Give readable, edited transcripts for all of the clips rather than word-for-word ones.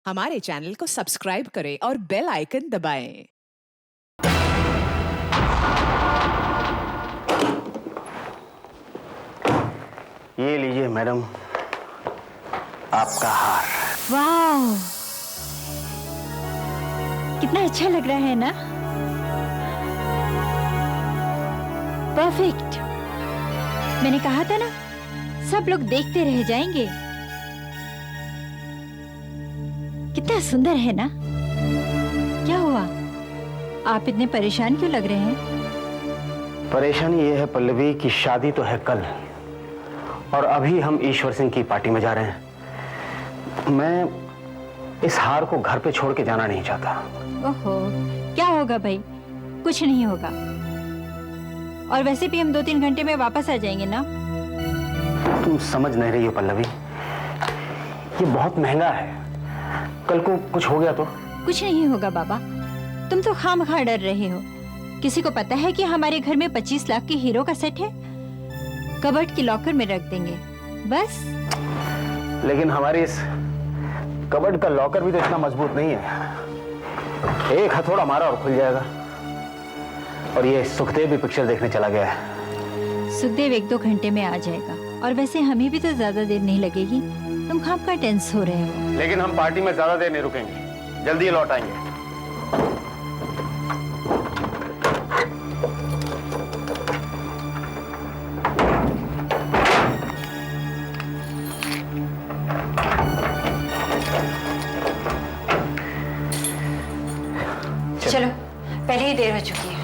हमारे चैनल को सब्सक्राइब करें और बेल आइकन दबाएं। ये लीजिए मैडम, आपका हार। वाह, कितना अच्छा लग रहा है ना। परफेक्ट। मैंने कहा था ना, सब लोग देखते रह जाएंगे। कितना सुंदर है ना। क्या हुआ, आप इतने परेशान क्यों लग रहे हैं? परेशानी ये है पल्लवी कि शादी तो है कल और अभी हम ईश्वर सिंह की पार्टी में जा रहे हैं। मैं इस हार को घर पे छोड़ के जाना नहीं चाहता। ओहो, क्या होगा भाई, कुछ नहीं होगा। और वैसे भी हम 2-3 घंटे में वापस आ जाएंगे ना। तुम समझ नहीं रही हो पल्लवी, ये बहुत महंगा है। कल को कुछ हो गया तो? कुछ नहीं होगा बाबा, तुम तो खामखा डर रहे हो। किसी को पता है कि हमारे घर में 25 लाख की हीरो का सेट है? कबर्ड की लॉकर में रख देंगे बस। लेकिन हमारी इस कबर्ड का लॉकर भी तो इतना मजबूत नहीं है। एक हथौड़ा मारा और खुल जाएगा। और ये सुखदेव भी पिक्चर देखने चला गया है। सुखदेव 1-2 घंटे में आ जाएगा। और वैसे हमें भी तो ज्यादा देर नहीं लगेगी। तुम खामखा टेंस हो रहे हो। लेकिन हम पार्टी में ज्यादा देर नहीं रुकेंगे, जल्दी लौट आएंगे। चलो, पहले ही देर हो चुकी है।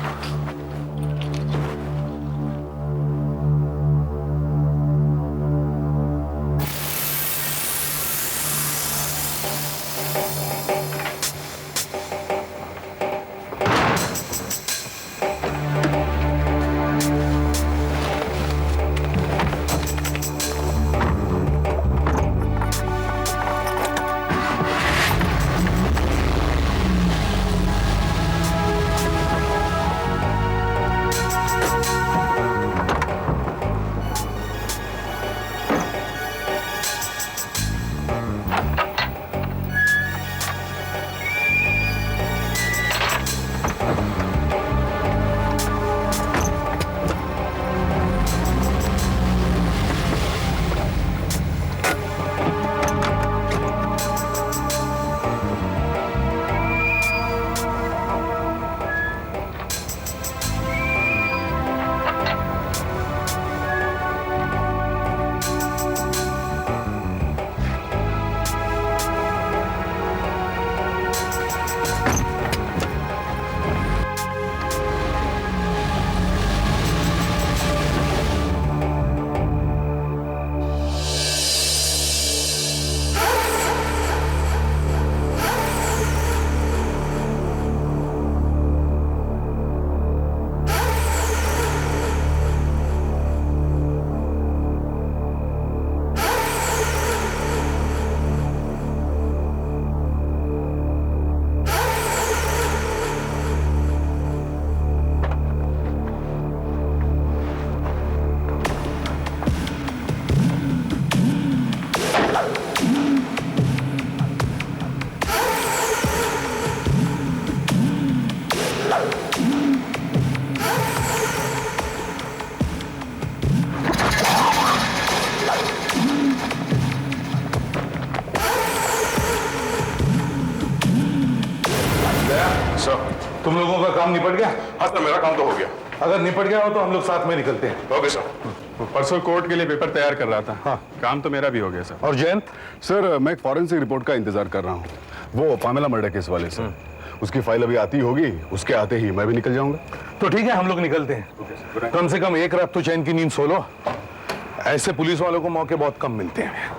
तुम लोगों का काम निपट गया? हाँ सर, मेरा काम तो हो गया। अगर निपट गया हो तो हम लोग साथ में निकलते हैं। Okay sir. परसों कोर्ट के लिए पेपर तैयार कर रहा था। हाँ। काम तो मेरा भी हो गया सर। और जयंत? सर मैं एक फॉरेंसिक रिपोर्ट का इंतजार कर रहा हूँ, वो पामेला मर्डर केस वाले से। उसकी फाइल अभी आती होगी, उसके आते ही मैं भी निकल जाऊंगा। तो ठीक है, हम लोग निकलते हैं। कम से कम एक रात तो चैन की नींद सो लो। ऐसे पुलिस वालों को मौके बहुत कम मिलते हैं।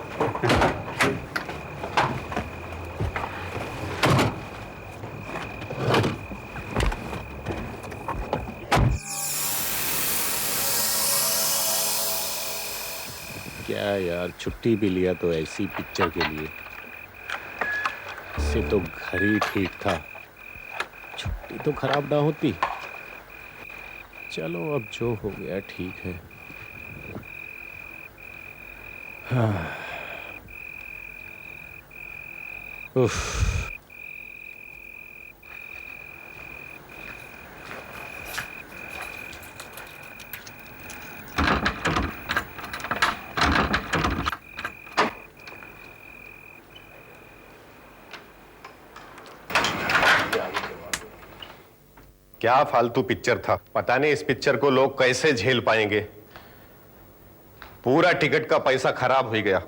क्या यार, छुट्टी भी लिया तो ऐसी पिक्चर के लिए। इससे तो घर ही ठीक था, छुट्टी तो खराब ना होती। चलो अब जो हो गया ठीक है। हाँ। उफ। क्या फालतू पिक्चर था। पता नहीं इस पिक्चर को लोग कैसे झेल पाएंगे। पूरा टिकट का पैसा खराब हो गया।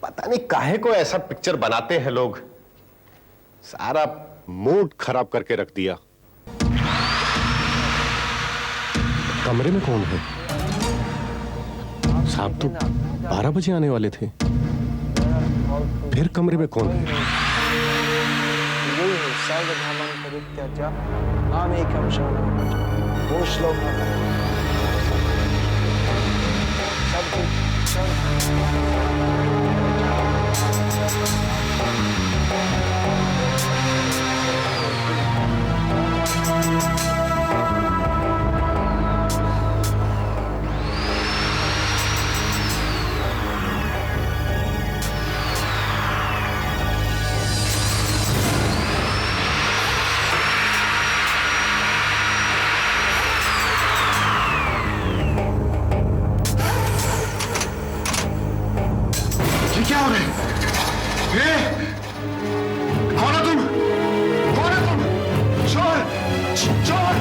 पता नहीं काहे को ऐसा पिक्चर बनाते हैं लोग। सारा मूड खराब करके रख दिया। कमरे में कौन है? साहब तो 12 बजे आने वाले थे। फिर कमरे में कौन है? सर्वधर्मान् परित्यज्य मामेकं शरणं व्रज। वो श्लोक क्या हो रहा है? ये कौन है तुम? कौन है तुम? चोर! चोर!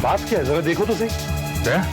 बात क्या है, जरा देखो तो सही। क्या?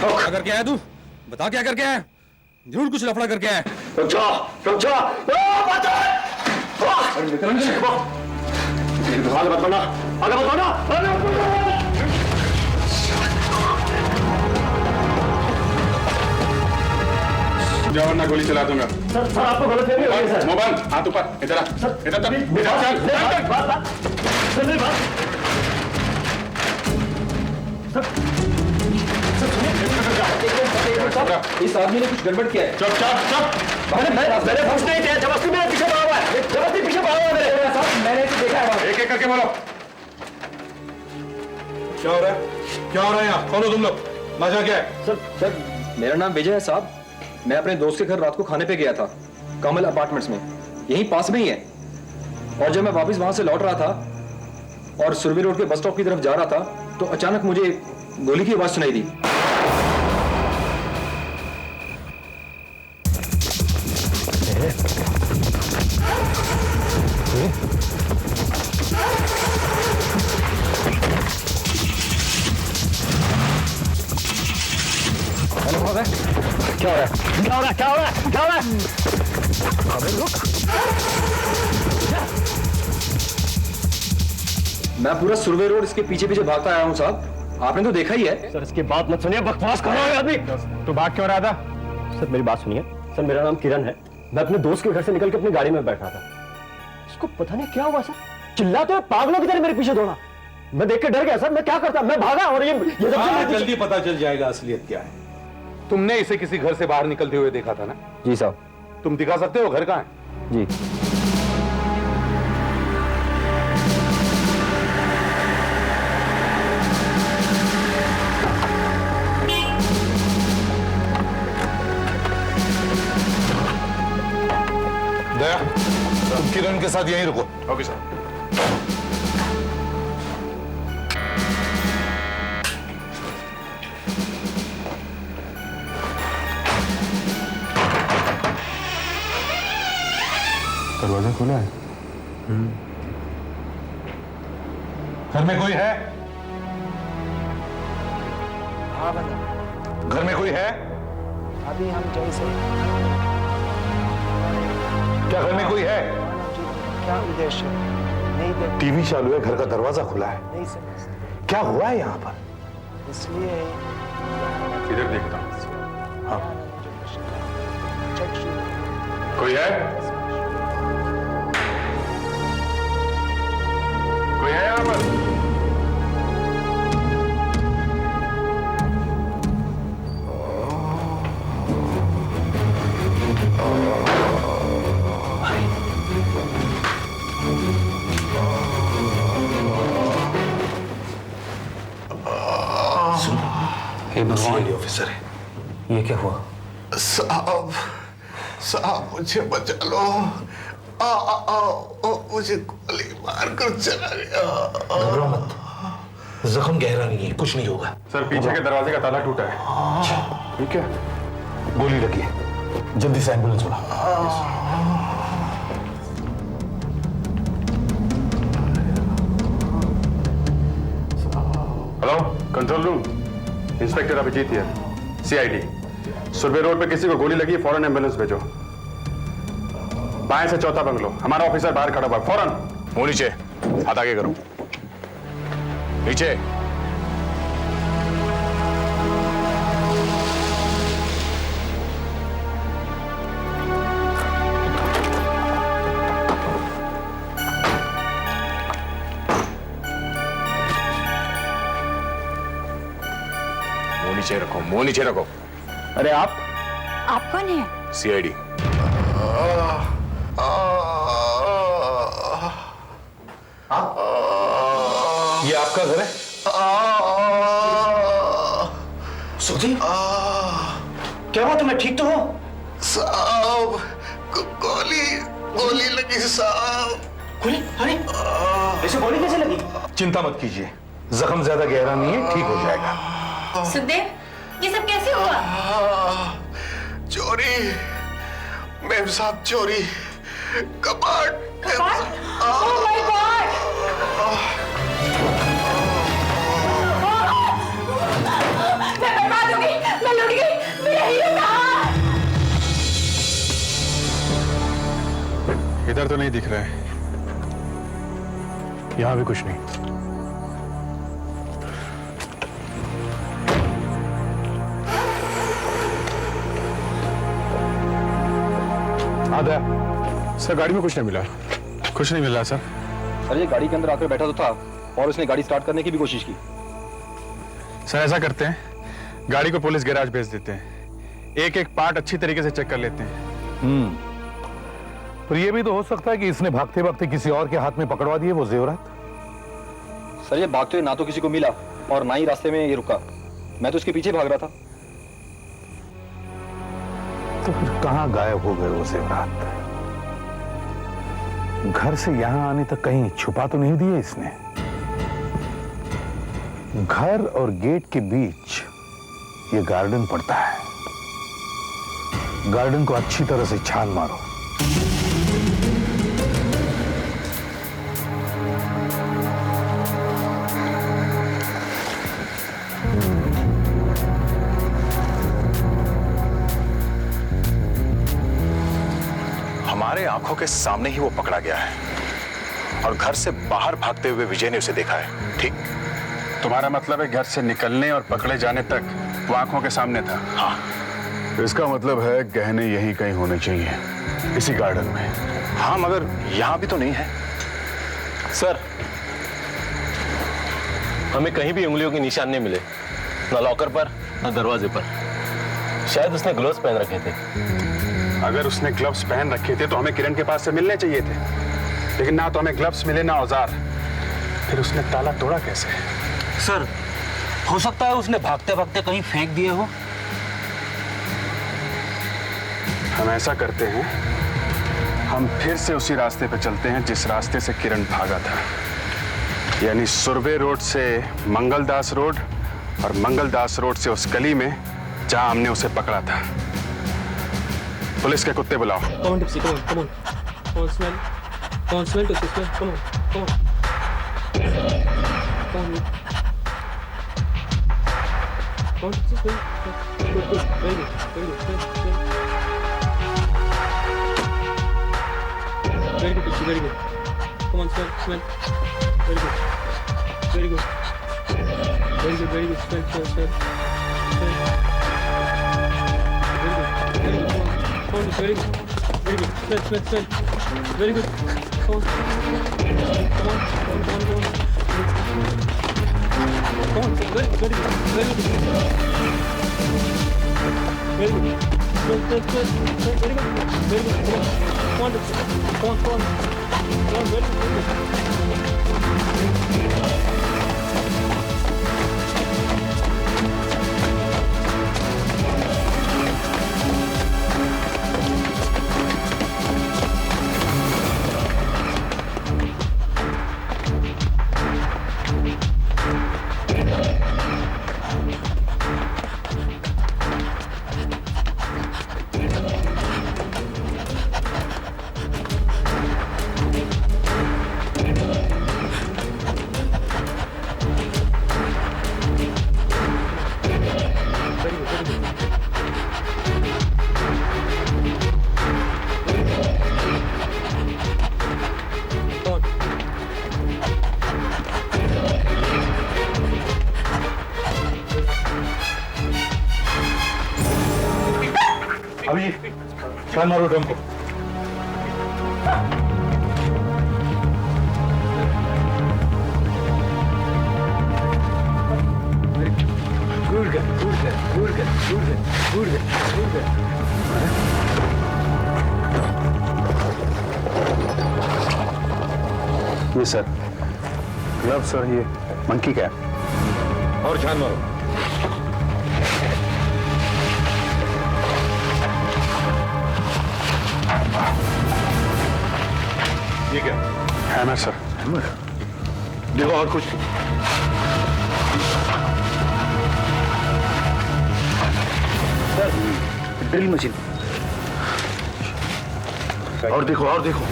क्या करके आया तू? बता क्या करके आया? जरूर कुछ लफड़ा करके आया। जाओ वरना गोली चला दूंगा। सर आपको गलत फहमी हो गई सर। मोबाइल हाथ ऊपर। इधर आ। इधर तक। मेरी बात इस आदमी ने कुछ गड़बड़ किया है। चुप चुप चुप। मैंने पूछ नहीं किया। जबरदस्ती मेरे पीछे भागा हुआ है। जबरदस्ती पीछे भागा हुआ है मेरे साथ। मैंने इसे देखा है। एक एक करके बोलो। क्या हो रहा है? क्या हो रहा है यहाँ? कौन हो तुम लोग? मजा क्या है? सर मेरा नाम विजय है साहब। मैं अपने दोस्त के घर रात को खाने पे गया था, कमल अपार्टमेंट्स में, यहीं पास में ही है। और जब मैं वापस वहां से लौट रहा था और सुरभि रोड के बस स्टॉप की तरफ जा रहा था तो अचानक मुझे गोली की आवाज सुनाई दी। क्या हो रहा है? क्या हो रहा है? क्या हो रहा है? क्या हो रहा है? अबे रुक। मैं पूरा सुरभि रोड इसके पीछे पीछे भागता आया हूँ साहब, आपने तो देखा ही है। सर इसकी बात मत सुनिए, बकवास कर रहा है आदमी। तो भाग क्यों रहा था? सर मेरी बात सुनिए। सर मेरा नाम किरण है। मैं अपने दोस्त के घर से निकल के अपनी गाड़ी में बैठा था। इसको पता नहीं क्या हुआ सर, चिल्लाते हुए पागलों की तरह मेरे पीछे दौड़ा। मैं देख के डर गया सर, मैं क्या करता, मैं भागा और ये जल्दी पता चल जाएगा असलियत क्या है। तुमने इसे किसी घर से बाहर निकलते हुए देखा था ना? जी साहब। तुम दिखा सकते हो घर कहाँ है? जी। दया, तुम किरण के साथ यहीं रुको। Okay sir. दरवाजा खुला है। घर में कोई है? हाँ बता, घर में कोई है? अभी हम जैसे क्या घर में कोई है? क्या उद्देश्य नहीं देख टीवी चालू है, घर का दरवाजा खुला है। नहीं समझते, क्या हुआ है यहाँ पर? इसलिए इधर देखता हूँ। हाँ, चक्षु कोई है? कोई है यहाँ पर? हे भगवान, ये ऑफिसर है, ये क्या हुआ? साहब, साहब मुझे बचा लो। मुझे गोली मारकर चला गया। घबराओ मत, जख्म गहरा नहीं है, कुछ नहीं होगा। सर, पीछे के दरवाजे का ताला टूटा है। ठीक है, गोली लगी है, जल्दी से एम्बुलेंस बुला। Hello, control room, inspector Abhijeet है, सीआईडी। सुरभि रोड पे किसी को गोली लगी, फौरन एम्बुलेंस भेजो। बाएं से चौथा बंगलो, हमारा ऑफिसर बाहर खड़ा हुआ, फौरन। मुंह नीचे, हाथ आगे करो, नीचे। मुंह नीचे रखो, मुंह नीचे रखो। अरे आप कौन है? सीआईडी। ये आपका घर है? सुखदेव, क्या हुआ तुम्हें, ठीक तो हो? साहब, गोली लगी साहब। गोली? अरे ऐसे गोली कैसे लगी? चिंता मत कीजिए, जख्म ज्यादा गहरा नहीं है, ठीक हो जाएगा। सुखदेव, ये सब कैसे हुआ? चोरी, मेम साहब, चोरी, कबाड़। Oh my God! मैं बर्बाद हो गई, मैं लुट गई, मेरा हीरो कहाँ? इधर तो नहीं दिख रहा है, यहां भी कुछ नहीं। सर, गाड़ी में कुछ नहीं मिला। कुछ नहीं मिला सर। सर, ये गाड़ी के अंदर आकर बैठा तो था और उसने गाड़ी स्टार्ट करने की भी कोशिश की। सर, ऐसा करते हैं, गाड़ी को पुलिस गैराज भेज देते हैं, एक एक पार्ट अच्छी तरीके से चेक कर लेते हैं। पर यह भी तो हो सकता है कि इसने भागते भागते किसी और के हाथ में पकड़वा दिए वो जेवरात। सर, ये भागते हुए ना तो किसी को मिला और ना ही रास्ते में ये रुका। मैं तो इसके पीछे भाग रहा था। तो फिर कहां गायब हो गए वो जेवरात? घर से यहां आने तक कहीं छुपा तो नहीं दिए इसने? घर और गेट के बीच ये गार्डन पड़ता है, गार्डन को अच्छी तरह से छान मारो। हमारे आंखों के सामने ही वो पकड़ा गया है और घर से बाहर भागते हुए विजय ने उसे देखा है। ठीक? तुम्हारा मतलब है घर से निकलने और पकड़े जाने तक वो आंखों के सामने था? हाँ। इसका मतलब है गहने यहीं कहीं होने चाहिए, इसी गार्डन में। हाँ, मगर यहां भी तो नहीं है। सर, हमें कहीं भी उंगलियों के निशान नहीं मिले, ना लॉकर पर ना दरवाजे पर। शायद उसने ग्लव्स पहन रखे थे। अगर उसने ग्लव्स पहन रखे थे तो हमें किरण के पास से मिलने चाहिए थे, लेकिन ना तो हमें ग्लव्स मिले ना औजार। फिर उसने ताला तोड़ा कैसे? सर, हो सकता है उसने भागते भागते कहीं फेंक दिए हो। हम ऐसा करते हैं, हम फिर से उसी रास्ते पे चलते हैं जिस रास्ते से किरण भागा था, यानी सुरभि रोड से मंगलदास रोड और मंगलदास रोड से उस गली में जहां हमने उसे पकड़ा था। पुलिस के कुत्ते बुलाओ। Come on, Dipsy, come on, come on. Come on, smell. Come on, smell to smell. Come on, come on. Come on. Come on, Dipsy, smell. Good, good, very good, very good. Smell, smell. Very good, Dipsy, very good. Come on, smell, smell. Very good, very good. Very good, very good. Smell, smell, smell. Smell. Very good, very good. Come on, very good, very good. Smell, smell, smell. Very good. Come on, come on, come on, come on, come on. Come on, very good, very good, very good. Very good. Smell, smell, smell. Very good, very good. Come on, come on, come on, come on. Come on, very good, very good. अभी छान मारो drum को। ये sir gloves और ये monkey cap. और छान मारो। ये क्या? Hammer sir. हैमर? देखो और कुछ। Sir, drill machine. और देखो और देखो।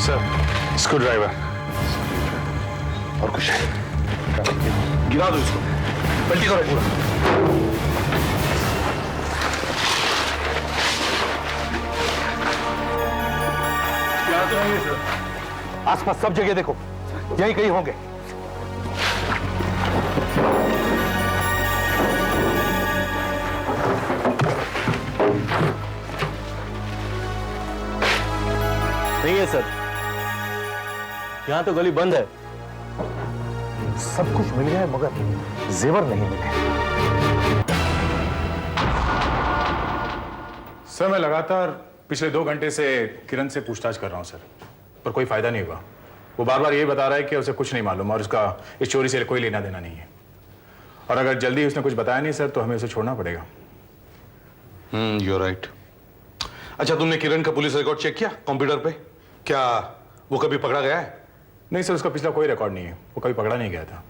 Sir, screw driver. और कुछ है? गिरा दो इसको, पलटी करो पूरा। क्या तो है ये सर? आसपास सब जगह देखो, यहीं कहीं होंगे। नहीं है सर, यहां तो गली बंद है। सब कुछ मिल गया है मगर जेवर नहीं मिले। सर, मैं लगातार पिछले 2 घंटे से किरण से पूछताछ कर रहा हूं सर, पर कोई फायदा नहीं हुआ। वो बार बार ये बता रहा है कि उसे कुछ नहीं मालूम और उसका इस चोरी से कोई लेना देना नहीं है। और अगर जल्दी उसने कुछ बताया नहीं सर तो हमें उसे छोड़ना पड़ेगा। You right. अच्छा, तुमने किरण का पुलिस रिकॉर्ड चेक किया कंप्यूटर पे? क्या वो कभी पकड़ा गया है? नहीं सर, उसका पिछला कोई रिकॉर्ड नहीं है, वो कभी पकड़ा नहीं गया था।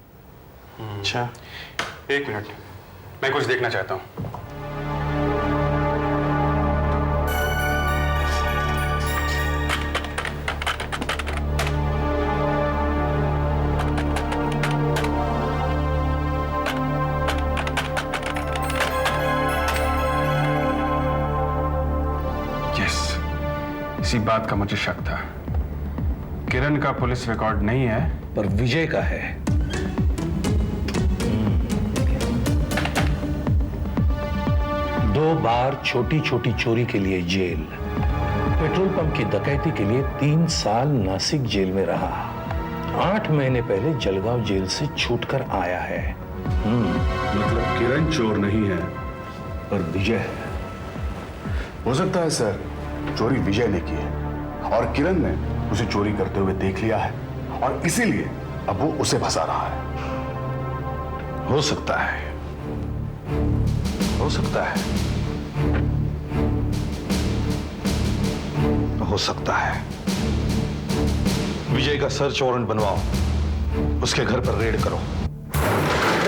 अच्छा, 1 मिनट, मैं कुछ देखना चाहता हूँ। इसी बात का मुझे शक था। किरण का पुलिस रिकॉर्ड नहीं है, पर विजय का है। दो बार छोटी छोटी चोरी के लिए जेल, पेट्रोल पंप की डकैती के लिए 3 साल नासिक जेल में रहा। 8 महीने पहले जलगांव जेल से छूटकर आया है। मतलब किरण चोर नहीं है पर विजय है। हो सकता है सर चोरी विजय ने की है और किरण ने उसे चोरी करते हुए देख लिया है और इसीलिए अब वो उसे फंसा रहा है। हो सकता है, हो सकता है, हो सकता है। विजय का सर्च वारंट बनवाओ, उसके घर पर रेड करो।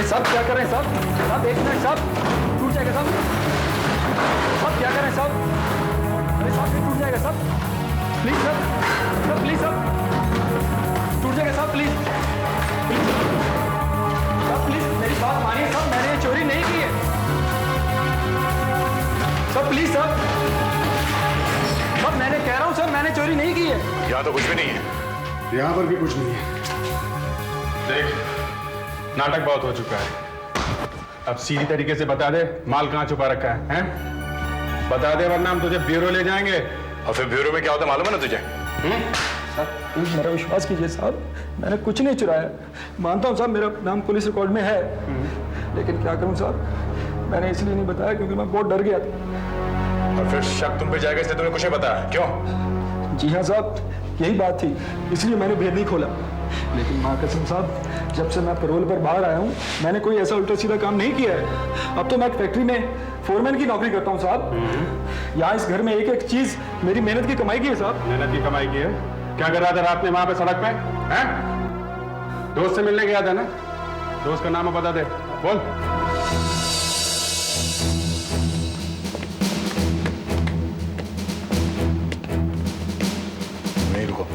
साहब क्या कर रहे हैं साहब? साहब एक मिनट साहब, टूट जाएगा साहब। साहब क्या कर रहे हैं साहब? अरे साहब ये टूट जाएगा साहब, प्लीज साहब, साहब प्लीज साहब, टूट जाएगा साहब, प्लीज साहब, प्लीज मेरी बात मानिए साहब, मैंने ये चोरी नहीं की है साहब, प्लीज साहब, साहब मैंने कह रहा हूँ सर मैंने चोरी नहीं की है। यहाँ तो कुछ भी नहीं है। यहां पर भी कुछ नहीं है। देख, नाटक बहुत हो चुका है। अब सीधी तरीके से बता दे माल कहाँ छुपा रखा है, हैं? बता दे वरना हम तुझे ब्यूरो ले जाएंगे। और फिर ब्यूरो में क्या होता है मालूम है ना तुझे? साहब मेरा विश्वास कीजिए साहब, मैंने कुछ नहीं चुराया। मानता हूँ साहब मेरा नाम पुलिस रिकॉर्ड में है, लेकिन क्या करूँ साहब, मैंने इसलिए नहीं बताया क्योंकि मैं बहुत डर गया था। और फिर शक तुम पे जाएगा इसलिए तुम्हें कुछ नहीं बताया, क्यों? जी हाँ साहब, यही बात थी, इसलिए मैंने भेद नहीं खोला। लेकिन माँ कसम साहब, जब से मैं पैरोल पर बाहर आया हूँ मैंने कोई ऐसा उल्टा सीधा काम नहीं किया है। अब तो मैं एक फैक्ट्री में फोरमैन की नौकरी करता हूँ साहब। यहाँ इस घर में एक एक चीज मेरी मेहनत की कमाई की है साहब। मेहनत की कमाई की है? क्या कर रहा था रात में वहां पे सड़क पे, हैं? दोस्त से मिलने गया था ना? दोस्त का नाम बता दे, बोल। नहीं रुको।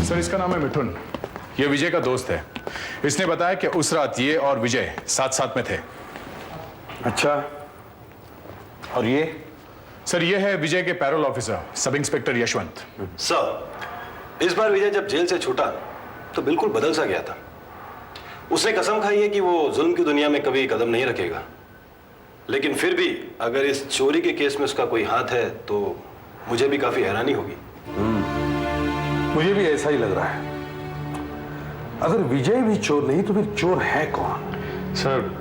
सर इसका नाम है मिठुन, ये विजय का दोस्त है। इसने बताया कि उस रात ये और विजय साथ साथ में थे। अच्छा, और ये? सर ये है विजय के parole officer sub inspector Yashwant. Sir, इस बार विजय जब जेल से छूटा तो बिल्कुल बदल सा गया था। उसने कसम खाई है कि वो जुल्म की दुनिया में कभी कदम नहीं रखेगा। लेकिन फिर भी अगर इस चोरी के केस में उसका कोई हाथ है तो मुझे भी काफी हैरानी होगी। मुझे भी ऐसा ही लग रहा है। अगर विजय भी चोर नहीं तो फिर चोर है कौन? सर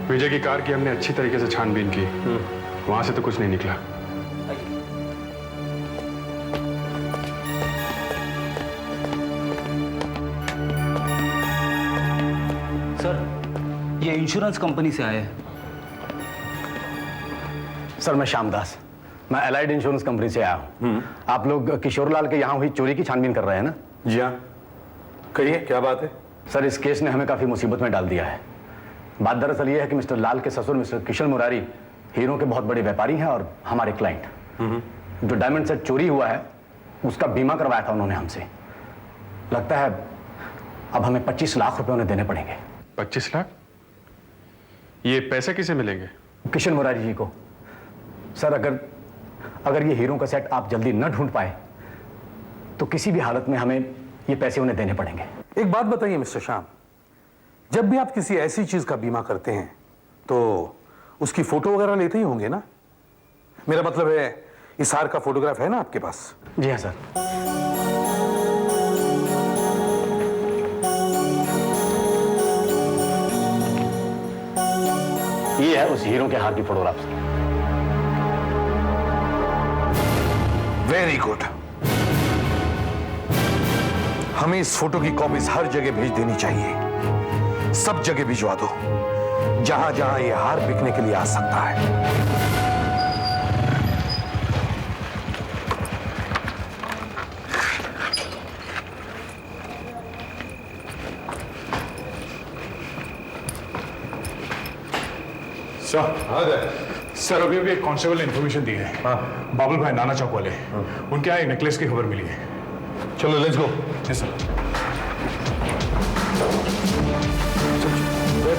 विजय की कार की हमने अच्छी तरीके से छानबीन की, वहां से तो कुछ नहीं निकला। सर ये इंश्योरेंस कंपनी से आए हैं। सर मैं श्यामदास, मैं एलाइड इंश्योरेंस कंपनी से आया हूँ। आप लोग किशोरलाल के यहाँ हुई चोरी की छानबीन कर रहे हैं ना? जी हाँ, कहिए क्या बात है? सर इस केस ने हमें काफी मुसीबत में डाल दिया है। बात दरअसल ये है कि मिस्टर लाल के ससुर मिस्टर किशन मुरारी हीरो के बहुत बड़े व्यापारी हैं और हमारे क्लाइंट। जो डायमंड सेट चोरी हुआ है उसका बीमा करवाया था उन्होंने हमसे। लगता है अब हमें 25 लाख रुपए उन्हें देने पड़ेंगे। 25 लाख? ये पैसे किसे मिलेंगे? किशन मुरारी जी को। सर अगर ये हीरो का सेट आप जल्दी न ढूंढ पाए तो किसी भी हालत में हमें ये पैसे उन्हें देने पड़ेंगे। एक बात बताइए मिस्टर श्याम, जब भी आप किसी ऐसी चीज का बीमा करते हैं तो उसकी फोटो वगैरह लेते ही होंगे ना? मेरा मतलब है इस हार का फोटोग्राफ है ना आपके पास? जी हाँ सर। ये है उस हीरो के हार की फोटोग्राफ। Very good. हमें इस फोटो की कॉपीज हर जगह भेज देनी चाहिए। सब जगह भिजवा दो जहां जहां ये हार बिकने के लिए आ सकता है। सर अभी अभी एक कांस्टेबल ने इंफॉर्मेशन दी है। बाबुल भाई नाना चौक वाले, उनके यहाँ एक नेकलेस की खबर मिली है। चलो लेट्स गो। Ji sir.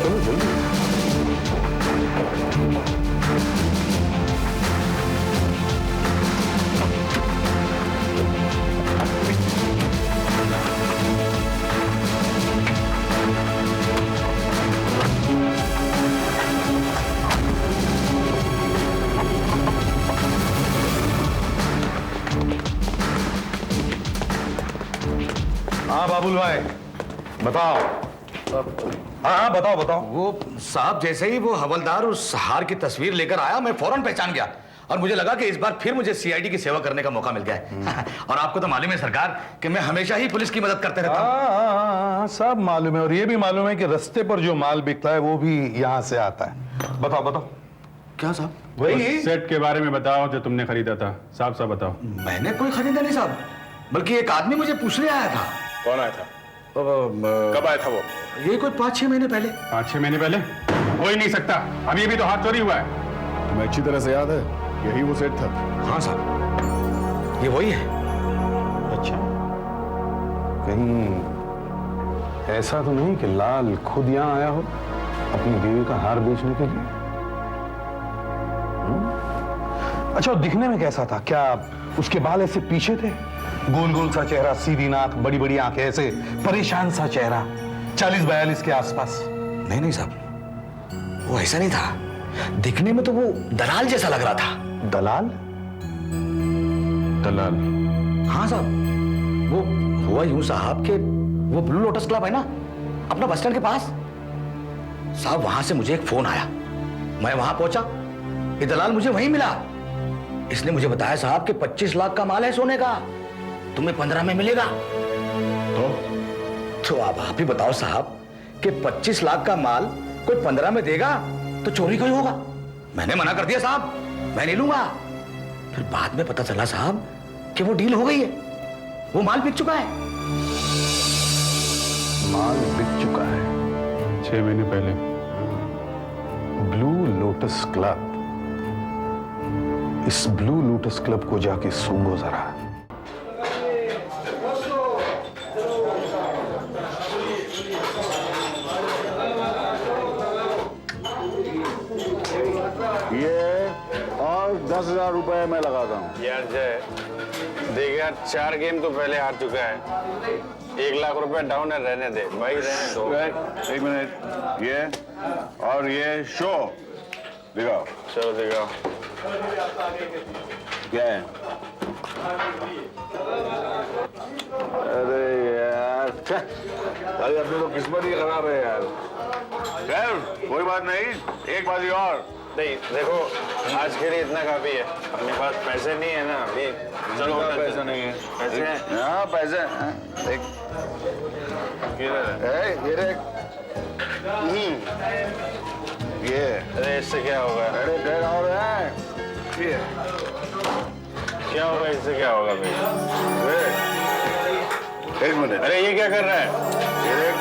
चलो जल्दी। बाबुल भाई बताओ। हाँ बताओ बताओ। वो साहब जैसे ही वो हवलदार उस हार की तस्वीर लेकर आया, मैं फौरन पहचान गया और मुझे लगा कि इस बार फिर मुझे सीआईडी की सेवा करने का मौका मिल गया है। और आपको तो मालूम है सरकार कि मैं हमेशा ही पुलिस की मदद करते रहता हूँ। हाँ, सब मालूम है। और ये भी मालूम है कि रास्ते पर जो माल बिकता है वो भी यहाँ से आता है। बताओ बताओ। क्या साहब? वही सेट के बारे में बताओ जो तुमने खरीदा था, साफ साफ बताओ। मैंने कोई खरीदा नहीं साहब, बल्कि एक आदमी मुझे पूछने आया था। कौन आया था? कब आया था वो? ये कोई 5-6 महीने पहले। 5-6 महीने पहले? हो ही नहीं सकता, अभी अभी तो हाथ चोरी हुआ है। तुम्हें अच्छी तरह से याद है, यही वो सेट था। हाँ साहब, ये वही है। अच्छा, कहीं ऐसा तो नहीं कि लाल खुद यहाँ आया हो अपनी बीवी का हार बेचने के लिए? अच्छा, वो दिखने में कैसा था? क्या उसके बाल ऐसे पीछे थे, गोल गोल सा चेहरा, सीधी नाक, बड़ी बड़ी आंखें, ऐसे परेशान सा चेहरा, 40-42 के आसपास? नहीं नहीं साहब, वो ऐसा नहीं था। दिखने में तो वो दलाल जैसा लग रहा था। दलाल? दलाल? हाँ साहब, वो हुआ यूं साहब के वो ब्लू लोटस क्लब है ना अपना बस स्टैंड के पास, साहब वहां से मुझे एक फोन आया। मैं वहां पहुंचा, ये दलाल मुझे वहीं मिला। इसने मुझे बताया साहब कि 25 लाख का माल है सोने का, तुम्हें 15 में मिलेगा। तो आप ही बताओ साहब कि 25 लाख का माल कोई 15 में देगा तो चोरी क्यों होगा? मैंने मना कर दिया साहब, मैं नहीं लूंगा। फिर बाद में पता चला साहब कि वो डील हो गई है, वो माल बिक चुका है। माल बिक चुका है 6 महीने पहले। Blue lotus club. इस ब्लू लोटस क्लब को जाके सूंघो जरा। ये और 10,000 रुपए मैं लगाता हूँ। यार जय देख यार, 4 गेम तो पहले हार चुका है, 1 लाख रुपए डाउन है, रहने दे भाई, रहने दो। 1 मिनट, ये और ये शो दिखाओ। चलो दिखाओ क्या है? अरे यार, अरे अपनी तो किस्मत ही खराब है यार। खैर कोई बात नहीं, एक बाजी और। नहीं देखो, आज के लिए इतना काफी है, अपने पास पैसे नहीं है ना अभी। चलो पैसा नहीं है। पैसे हैं? हाँ पैसे हैं। देख किधर है? ये देख। ये अरे इससे क्या होगा? अरे डेढ़ और है। ये क्या होगा इससे, क्या होगा भाई? 1 मिनट। अरे ये क्या कर रहा है? ये देख,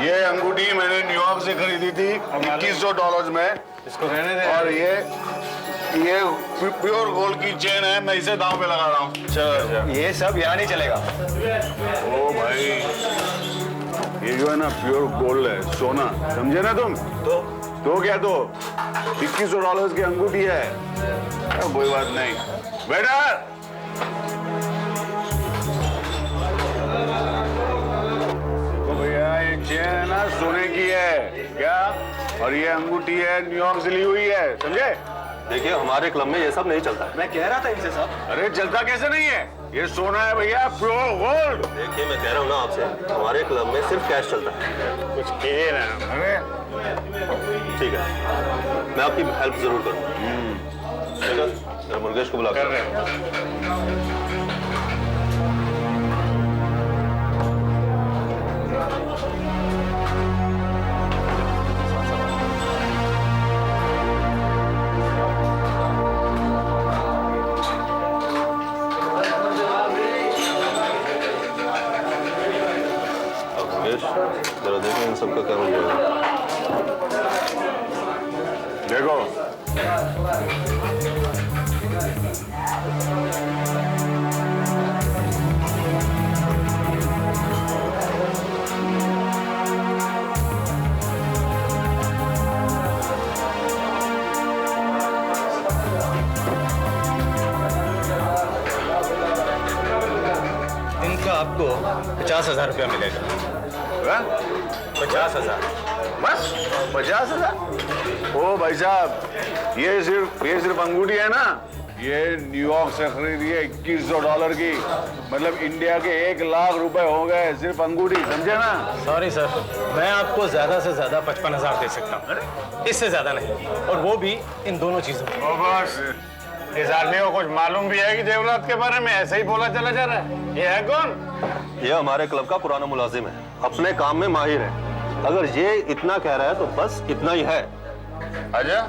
ये अंगूठी मैंने न्यूयॉर्क से खरीदी थी $2100 में। इसको रहने दे। और ये प्योर गोल्ड की चेन है, मैं इसे दांव पे लगा रहा हूँ। चलो ये सब यहाँ नहीं चलेगा। ओ भाई, ये जो है ना प्योर गोल्ड है, सोना, समझे ना तुम? तो क्या, तो $2100 की अंगूठी है। कोई बात नहीं बेटा। तो भैया ये चेन है ना सोने की है क्या, और ये अंगूठी है न्यूयॉर्क से ली हुई है, समझे? देखिए हमारे क्लब में ये सब नहीं चलता है। मैं कह रहा था इनसे साहब। अरे चलता कैसे नहीं है? ये सोना है भैया, प्योर गोल्ड। देखिए मैं कह रहा हूँ ना आपसे, हमारे क्लब में सिर्फ कैश चलता है। कुछ कीजिए ना। अरे ठीक है, मैं आपकी हेल्प जरूर करूँगा। ठीक है, जरा मुर्गेश को बुला कर रहे हैं। जरा देखो इन सबका क्या हो जाएगा। देखो इनका आपको 50,000 रुपया मिलेगा। 50,000 बस? 50,000? ओ भाई साहब, ये सिर्फ अंगूठी है ना, ये न्यूयॉर्क से खरीदी है $2100 की, मतलब इंडिया के 1 लाख रुपए हो गए सिर्फ अंगूठी, समझे ना? सॉरी सर, मैं आपको ज्यादा से ज्यादा 55,000 दे सकता हूँ, इससे ज्यादा नहीं, और वो भी इन दोनों चीजों। बस इस आदमी को कुछ मालूम भी है कि जेवरात के बारे में? ऐसे ही बोला चला जा रहा है। ये है कौन? ये हमारे क्लब का पुराना मुलाजिम है, अपने काम में माहिर है। अगर ये इतना कह रहा है तो बस इतना ही है। अच्छा,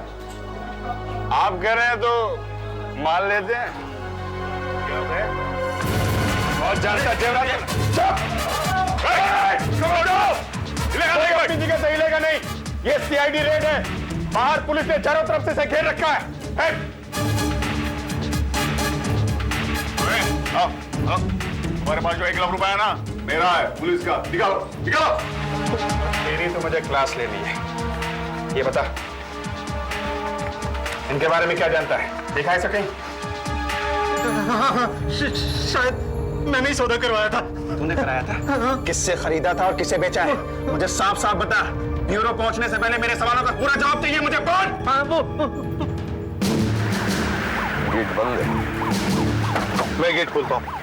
आप कह रहे हैं तो मान लेते हैं। बहुत जानता जेवरात। किसी का सही लेगा नहीं, ये CID रेड है, बाहर पुलिस ने चारों तरफ से घेर रखा है। तुम्हारे पास जो 1 लाख रुपया है ना, मेरा है, पुलिस का। निकालो निकालो। तेरी तो मुझे क्लास लेनी है। ये बता, इनके बारे में क्या जानता है? देखा है कहीं? शायद मैंने ही सौदा करवाया था। तूने कराया था? किससे खरीदा था और किसे बेचा है? मुझे साफ साफ बता। ब्यूरो पहुंचने से पहले मेरे सवालों का पूरा जवाब चाहिए मुझे। बोल। गेट बंद है, मैं गेट खोलता हूं।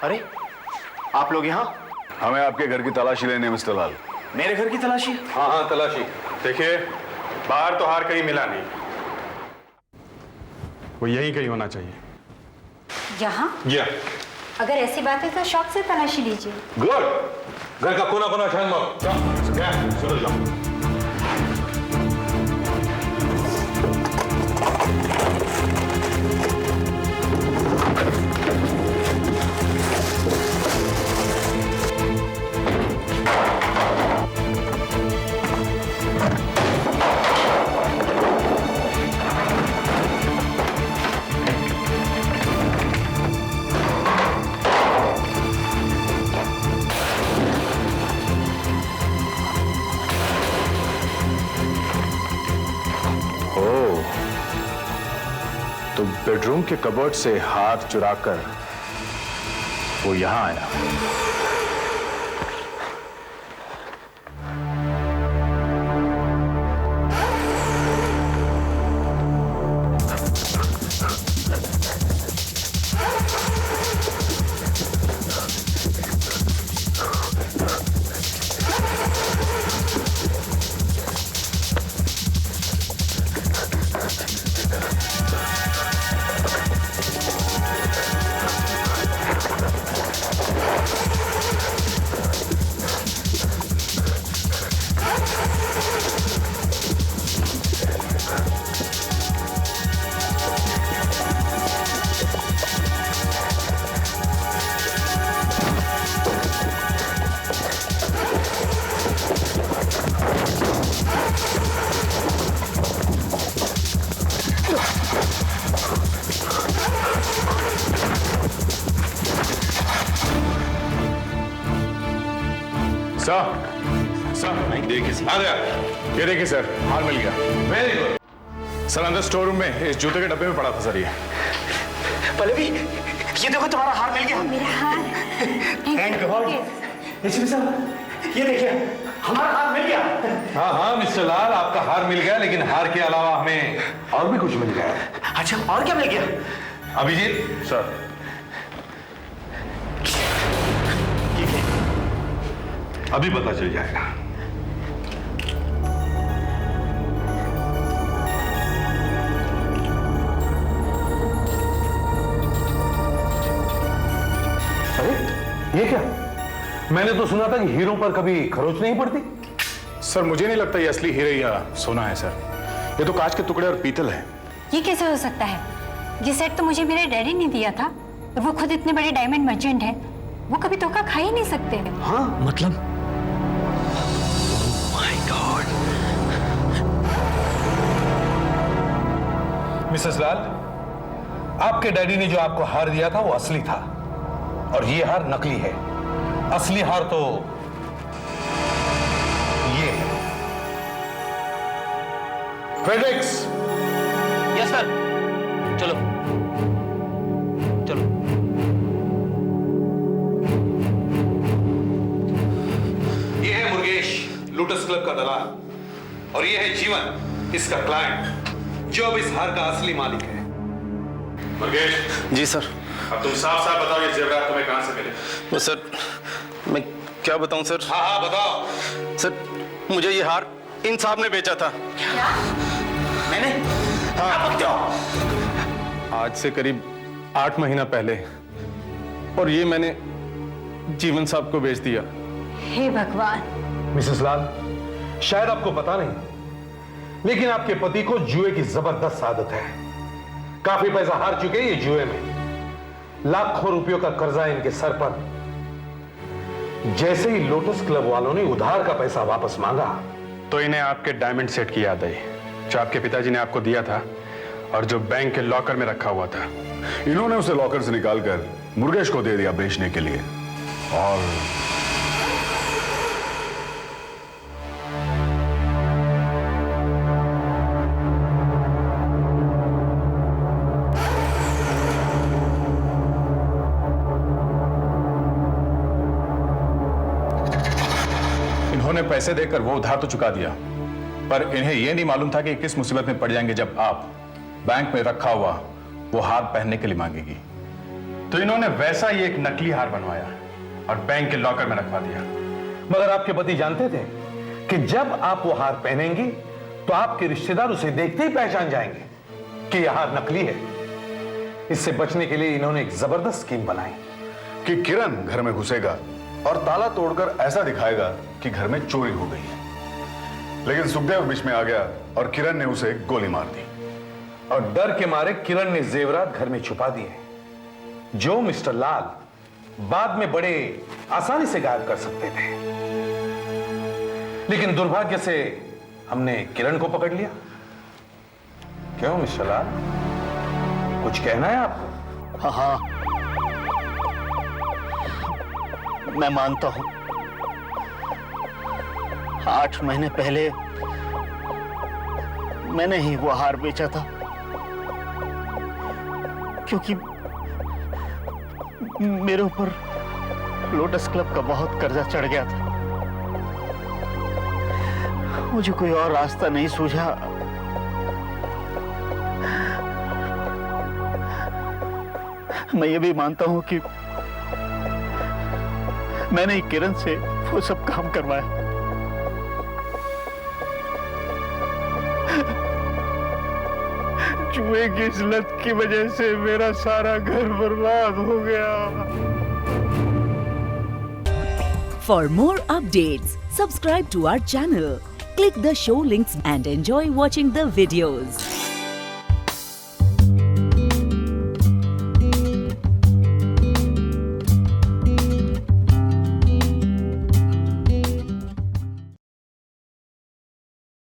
अरे, आप लोग यहाँ? हमें आपके घर की तलाशी लेने, मिस्टर लाल। मेरे घर की तलाशी? हाँ, तलाशी। देखिए, बाहर तो हार कहीं मिला नहीं, वो यहीं कहीं होना चाहिए। यहाँ? या अगर ऐसी बात है तो शौक से तलाशी लीजिए। गुड। घर का कोना कोना छान लो। चलो जाओ। तो बेडरूम के कबर्ड से हाथ चुराकर वो यहां आया। सर, देखिए सर। ये देखिए सर, हार मिल गया। Very good. सर, अंदर स्टोर रूम में इस जूते के डब्बे में पड़ा था सर। ये पल्लवी, ये देखो तुम्हारा हार मिल गया। मेरा हार। Thank God. ये देखिए, हमारा हार मिल गया। हाँ हाँ मिस्टर लाल, आपका हार मिल गया, लेकिन हार के अलावा हमें और भी कुछ मिल गया। अच्छा, और क्या मिल गया? अभिजीत सर, अभी पता चल जाएगा। अरे ये क्या? मैंने तो सुना था कि हीरो पर कभी खरोच नहीं पड़ती। सर, मुझे नहीं लगता ये असली हीरे या सोना है सर। ये तो कांच के टुकड़े और पीतल है। ये कैसे हो सकता है? ये सेट तो मुझे मेरे डैडी ने दिया था, और वो खुद इतने बड़े डायमंड मर्चेंट हैं, वो कभी धोखा खा ही नहीं सकते। हाँ, मतलब मिसेस लाल, आपके डैडी ने जो आपको हार दिया था वो असली था और ये हार नकली है। असली हार तो ये है। फ्रेडरिक्स। Yes sir. चलो चलो। ये है मुर्गेश, लोटस क्लब का दलाल, और ये है जीवन, इसका क्लाइंट, जो अब इस हार का असली मालिक है। मुर्गेश। जी सर। अब तुम साफ साफ बताओ ये जेवरात तुम्हें कहां से मिले? बस सर, मैं क्या बताऊं सर? हाँ हाँ बताओ। सर, मुझे ये हार इन साहब ने बेचा था। क्या? मैंने? हाँ। क्यों? आज से करीब 8 महीना पहले, और ये मैंने जीवन साहब को बेच दिया। हे भगवान। मिसेस लाल, शायद आपको पता नहीं, लेकिन आपके पति को जुए की जबरदस्त आदत है। काफी पैसा हार चुके हैं ये जुए में। लाखों रुपयों का कर्जा है इनके सर पर। जैसे ही लोटस क्लब वालों ने उधार का पैसा वापस मांगा तो इन्हें आपके डायमंड सेट की याद आई, जो आपके पिताजी ने आपको दिया था और जो बैंक के लॉकर में रखा हुआ था। इन्होंने उसे लॉकर से निकालकर मुर्गेश को दे दिया बेचने के लिए। और इन्होंने पैसे देकर वो उधार तो चुका दिया, पर इन्हें यह नहीं मालूम था कि किस मुसीबत में पड़ जाएंगे जब आप बैंक में रखा हुआ वो हार पहनने के लिए मांगेगी। तो इन्होंने वैसा ही एक नकली हार बनवाया और बैंक के लॉकर में रखवा दिया। मगर आपके पति जानते थे कि जब आप वो हार पहनेंगी तो आपके रिश्तेदार उसे देखते ही पहचान जाएंगे कि यह हार नकली है। इससे बचने के लिए इन्होंने एक जबरदस्त स्कीम बनाई कि किरण घर में घुसेगा और ताला तोड़कर ऐसा दिखाएगा कि घर में चोरी हो गई है। लेकिन सुखदेव बीच में आ गया और किरण ने उसे गोली मार दी। और डर के मारे किरण ने जेवरात घर में छुपा दिए, जो मिस्टर लाल बाद में बड़े आसानी से गायब कर सकते थे। लेकिन दुर्भाग्य से हमने किरण को पकड़ लिया। क्यों मिस्टर लाल, कुछ कहना है आपको? हाँ, मैं मानता हूं 8 महीने पहले मैंने ही वो हार बेचा था, क्योंकि मेरे ऊपर लोटस क्लब का बहुत कर्जा चढ़ गया था। मुझे कोई और रास्ता नहीं सूझा। मैं ये भी मानता हूं कि मैंने ही किरण से वो सब काम करवाया। जुए की इस लत की वजह से मेरा सारा घर बर्बाद हो गया। For more updates, subscribe to our channel, click the show links and enjoy watching the videos.